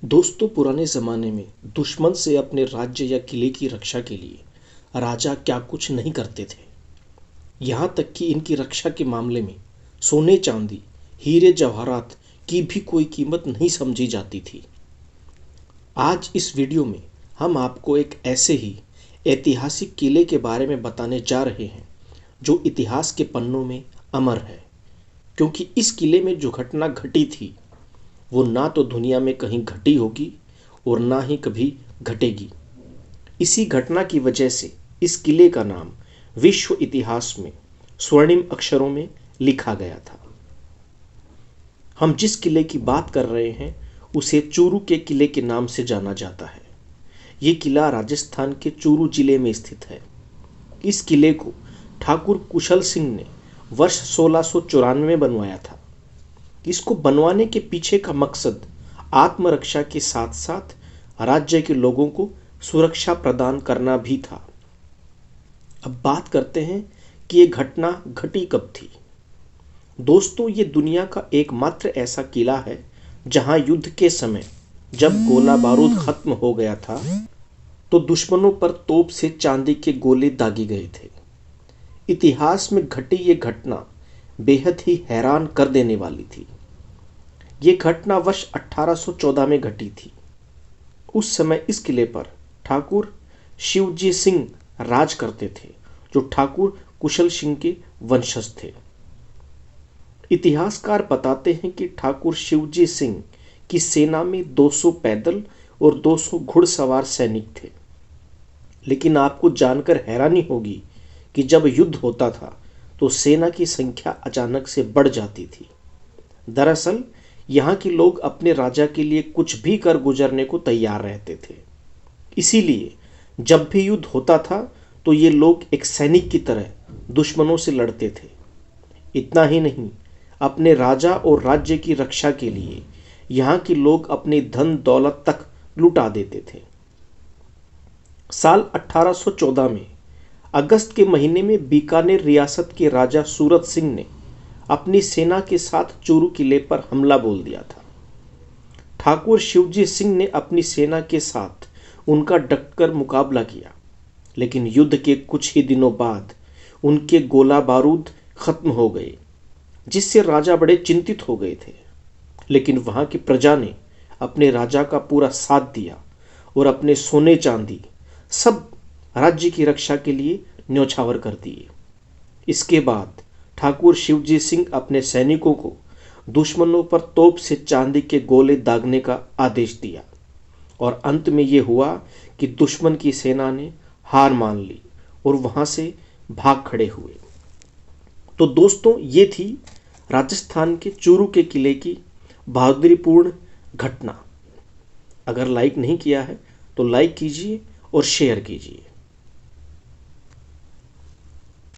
दोस्तों, पुराने ज़माने में दुश्मन से अपने राज्य या किले की रक्षा के लिए राजा क्या कुछ नहीं करते थे। यहाँ तक कि इनकी रक्षा के मामले में सोने चांदी, हीरे जवाहरात की भी कोई कीमत नहीं समझी जाती थी। आज इस वीडियो में हम आपको एक ऐसे ही ऐतिहासिक किले के बारे में बताने जा रहे हैं जो इतिहास के पन्नों में अमर है, क्योंकि इस किले में जो घटना घटी थी वो ना तो दुनिया में कहीं घटी होगी और ना ही कभी घटेगी। इसी घटना की वजह से इस किले का नाम विश्व इतिहास में स्वर्णिम अक्षरों में लिखा गया था। हम जिस किले की बात कर रहे हैं उसे चूरू के किले के नाम से जाना जाता है। ये किला राजस्थान के चूरू जिले में स्थित है। इस किले को ठाकुर कुशल सिंह ने वर्ष 1694 में बनवाया था। इसको बनवाने के पीछे का मकसद आत्मरक्षा के साथ साथ राज्य के लोगों को सुरक्षा प्रदान करना भी था। अब बात करते हैं कि ये घटना घटी कब थी। दोस्तों, ये दुनिया का एकमात्र ऐसा किला है जहां युद्ध के समय जब गोला बारूद खत्म हो गया था तो दुश्मनों पर तोप से चांदी के गोले दागे गए थे। इतिहास में घटी ये घटना बेहद ही हैरान कर देने वाली थी। ये घटना वर्ष 1814 में घटी थी। उस समय इस किले पर ठाकुर शिवजी सिंह राज करते थे, जो ठाकुर कुशल सिंह के वंशज थे। इतिहासकार बताते हैं कि ठाकुर शिवजी सिंह की सेना में 200 पैदल और 200 घुड़सवार सैनिक थे। लेकिन आपको जानकर हैरानी होगी कि जब युद्ध होता था तो सेना की संख्या अचानक से बढ़ जाती थी। दरअसल यहाँ के लोग अपने राजा के लिए कुछ भी कर गुजरने को तैयार रहते थे। इसीलिए जब भी युद्ध होता था तो ये लोग एक सैनिक की तरह दुश्मनों से लड़ते थे। इतना ही नहीं, अपने राजा और राज्य की रक्षा के लिए यहाँ के लोग अपने धन दौलत तक लुटा देते थे। साल 1814 में अगस्त के महीने में बीकानेर रियासत के राजा सूरत सिंह ने अपनी सेना के साथ चूरू किले पर हमला बोल दिया था। ठाकुर शिवजी सिंह ने अपनी सेना के साथ उनका डटकर मुकाबला किया, लेकिन युद्ध के कुछ ही दिनों बाद उनके गोला बारूद खत्म हो गए, जिससे राजा बड़े चिंतित हो गए थे। लेकिन वहां की प्रजा ने अपने राजा का पूरा साथ दिया और अपने सोने चांदी सब राज्य की रक्षा के लिए न्योछावर कर दिए। इसके बाद ठाकुर शिवजी सिंह अपने सैनिकों को दुश्मनों पर तोप से चांदी के गोले दागने का आदेश दिया और अंत में यह हुआ कि दुश्मन की सेना ने हार मान ली और वहां से भाग खड़े हुए। तो दोस्तों, ये थी राजस्थान के चूरू के किले की बहादुरीपूर्ण घटना। अगर लाइक नहीं किया है तो लाइक कीजिए और शेयर कीजिए।